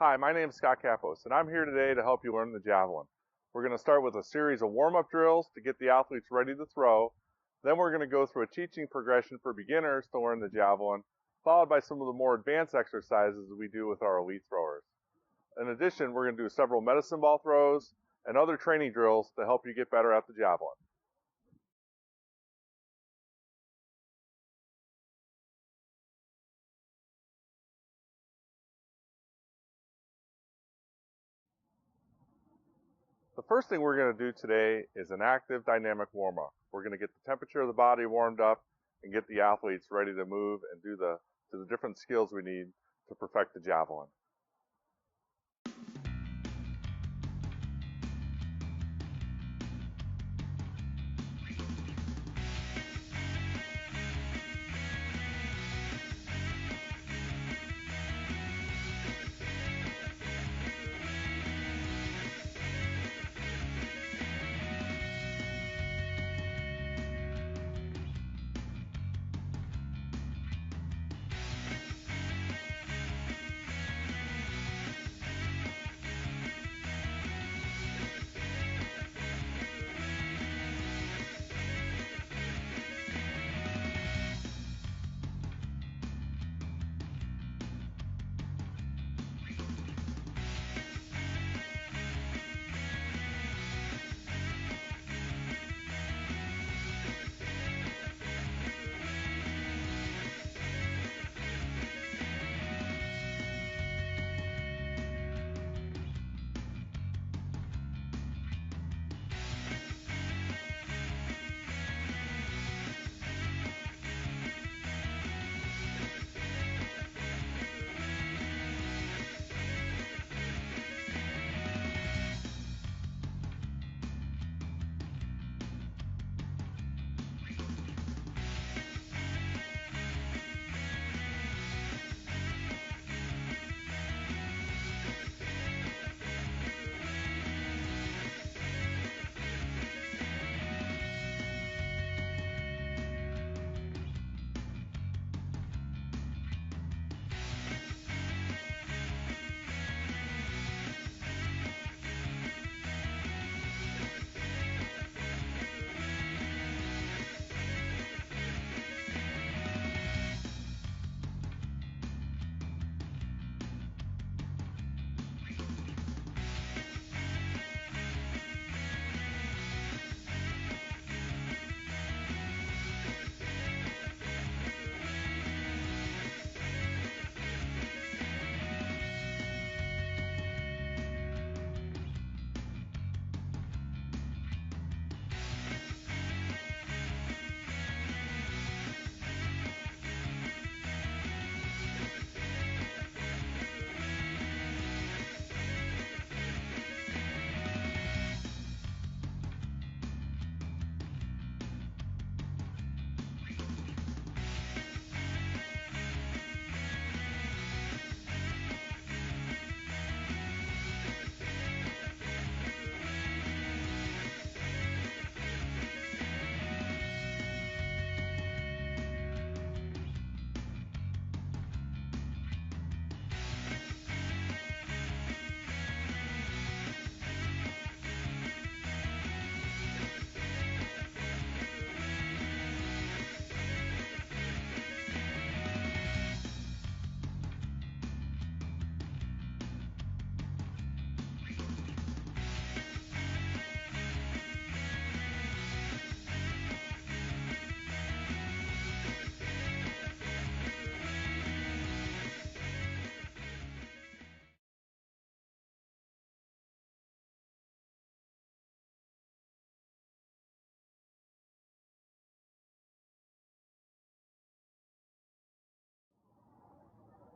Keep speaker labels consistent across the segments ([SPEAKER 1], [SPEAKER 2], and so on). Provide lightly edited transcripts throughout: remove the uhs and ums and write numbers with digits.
[SPEAKER 1] Hi, my name is Scott Cappos, and I'm here today to help you learn the Javelin. We're going to start with a series of warm-up drills to get the athletes ready to throw. Then we're going to go through a teaching progression for beginners to learn the Javelin, followed by some of the more advanced exercises we do with our elite throwers. In addition, we're going to do several medicine ball throws and other training drills to help you get better at the Javelin. The first thing we're going to do today is an active dynamic warm-up. We're going to get the temperature of the body warmed up and get the athletes ready to move and do the different skills we need to perfect the Javelin.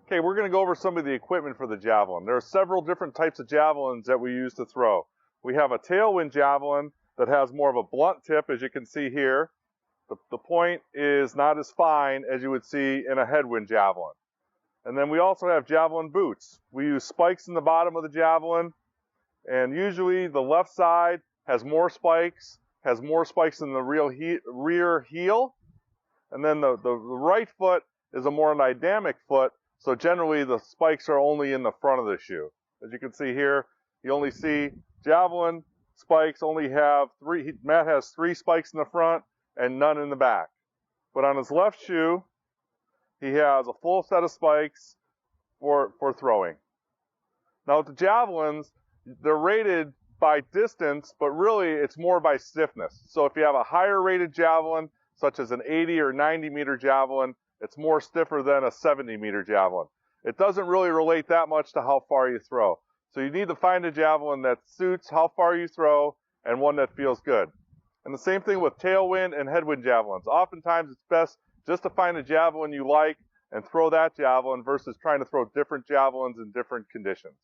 [SPEAKER 1] Okay, we're going to go over some of the equipment for the Javelin. There are several different types of Javelins that we use to throw. We have a tailwind Javelin that has more of a blunt tip, as you can see here. The point is not as fine as you would see in a headwind Javelin. And then we also have Javelin boots. We use spikes in the bottom of the Javelin, and usually the left side has more spikes in the rear heel, and then the right foot is a more dynamic foot, so generally the spikes are only in the front of the shoe. As you can see here, you only see javelin spikes only have three. Matt has 3 spikes in the front and none in the back. But on his left shoe, he has a full set of spikes for throwing. Now with the javelins, they're rated by distance, but really it's more by stiffness. So if you have a higher rated javelin, such as an 80 or 90 meter javelin, it's more stiffer than a 70 meter javelin. It doesn't really relate that much to how far you throw. So you need to find a javelin that suits how far you throw and one that feels good. And the same thing with tailwind and headwind javelins. Oftentimes it's best just to find a javelin you like and throw that javelin versus trying to throw different javelins in different conditions.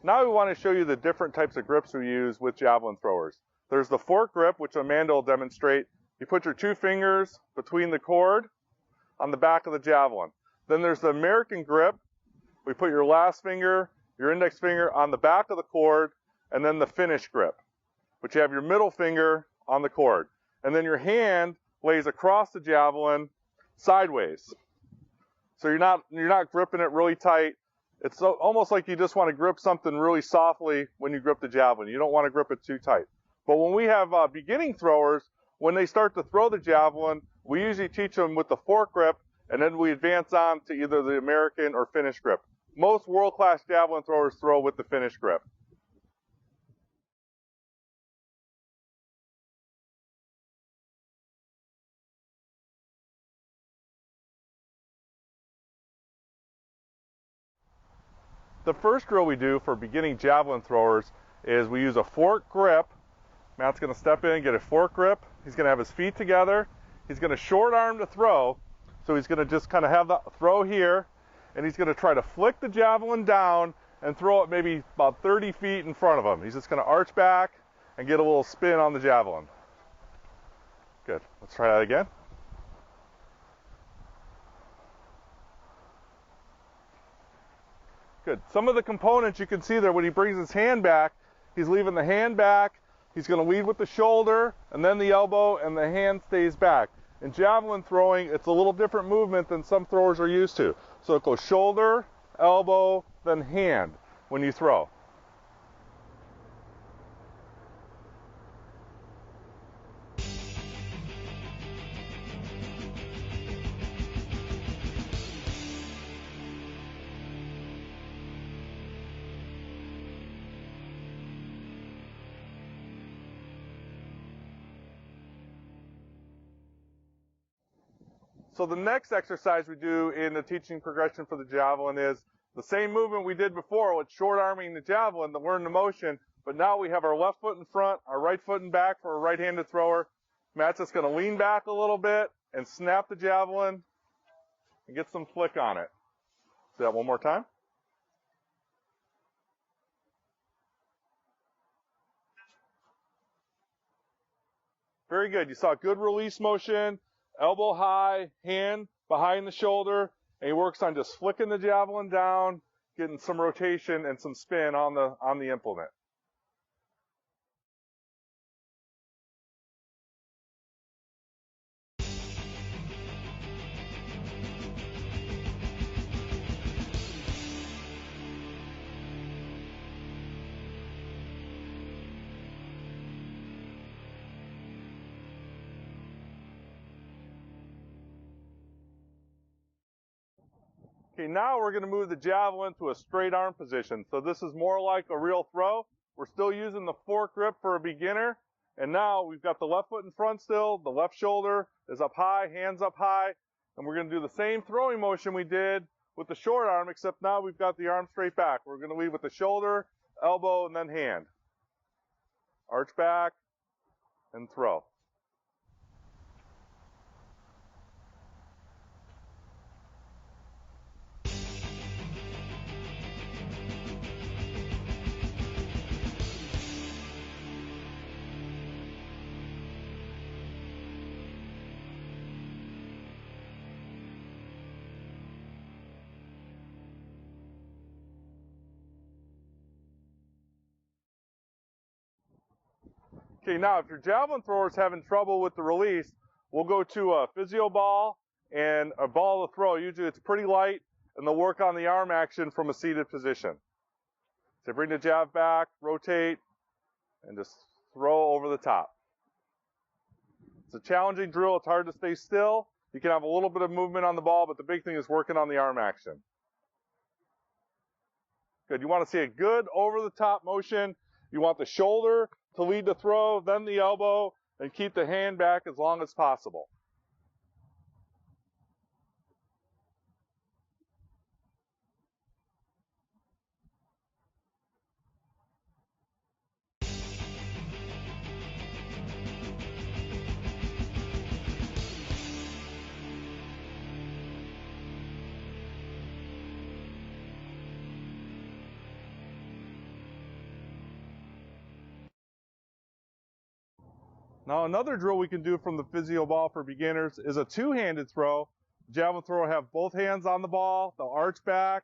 [SPEAKER 1] Now we want to show you the different types of grips we use with javelin throwers. There's the fork grip, which Amanda will demonstrate. You put your 2 fingers between the cord on the back of the javelin. Then there's the American grip. We put your last finger, your index finger on the back of the cord, and then the finish grip, which you have your middle finger on the cord. And then your hand lays across the javelin sideways. So you're not gripping it really tight. It's almost like you just want to grip something really softly when you grip the javelin. You don't want to grip it too tight. But when we have beginning throwers, when they start to throw the javelin, we usually teach them with the fork grip, and then we advance on to either the American or finish grip. Most world-class javelin throwers throw with the finish grip. The first drill we do for beginning javelin throwers is we use a fork grip. Matt's going to step in, get a fork grip. He's going to have his feet together. He's going to short arm to throw. So he's going to just kind of have the throw here, and he's going to try to flick the javelin down and throw it maybe about 30 feet in front of him. He's just going to arch back and get a little spin on the javelin. Good. Let's try that again. Good. Some of the components you can see there, when he brings his hand back, he's leaving the hand back. He's going to lead with the shoulder and then the elbow, and the hand stays back. In javelin throwing, it's a little different movement than some throwers are used to. So it goes shoulder, elbow, then hand when you throw. So the next exercise we do in the teaching progression for the javelin is the same movement we did before with short arming the javelin to learn the motion, but now we have our left foot in front, our right foot in back for a right-handed thrower. Matt's just going to lean back a little bit and snap the javelin and get some flick on it. Do that one more time. Very good. You saw good release motion. Elbow high, hand behind the shoulder, and he works on just flicking the javelin down, getting some rotation and some spin on the implement. Okay, now we're going to move the javelin to a straight arm position. So this is more like a real throw. We're still using the fork grip for a beginner. And now we've got the left foot in front still. The left shoulder is up high, hands up high. And we're going to do the same throwing motion we did with the short arm, except now we've got the arm straight back. We're going to lead with the shoulder, elbow, and then hand. Arch back and throw. Okay, now if your javelin thrower is having trouble with the release, we'll go to a physio ball and a ball to throw. Usually it's pretty light, and they'll work on the arm action from a seated position. So bring the jab back, rotate, and just throw over the top. It's a challenging drill. It's hard to stay still. You can have a little bit of movement on the ball, but the big thing is working on the arm action. Good. You want to see a good over-the-top motion. You want the shoulder to lead the throw, then the elbow, and keep the hand back as long as possible. Now another drill we can do from the physio ball for beginners is a two-handed throw. Javelin thrower will have both hands on the ball. They'll arch back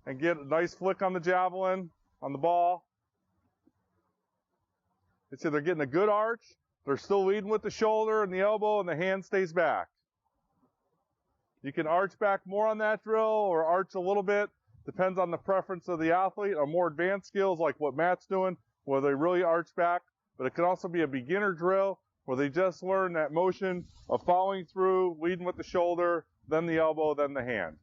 [SPEAKER 1] and get a nice flick on the javelin, on the ball. You see they're getting a good arch. They're still leading with the shoulder and the elbow, and the hand stays back. You can arch back more on that drill or arch a little bit. Depends on the preference of the athlete. Or more advanced skills like what Matt's doing, where they really arch back. But it can also be a beginner drill where they just learn that motion of following through, leading with the shoulder, then the elbow, then the hand.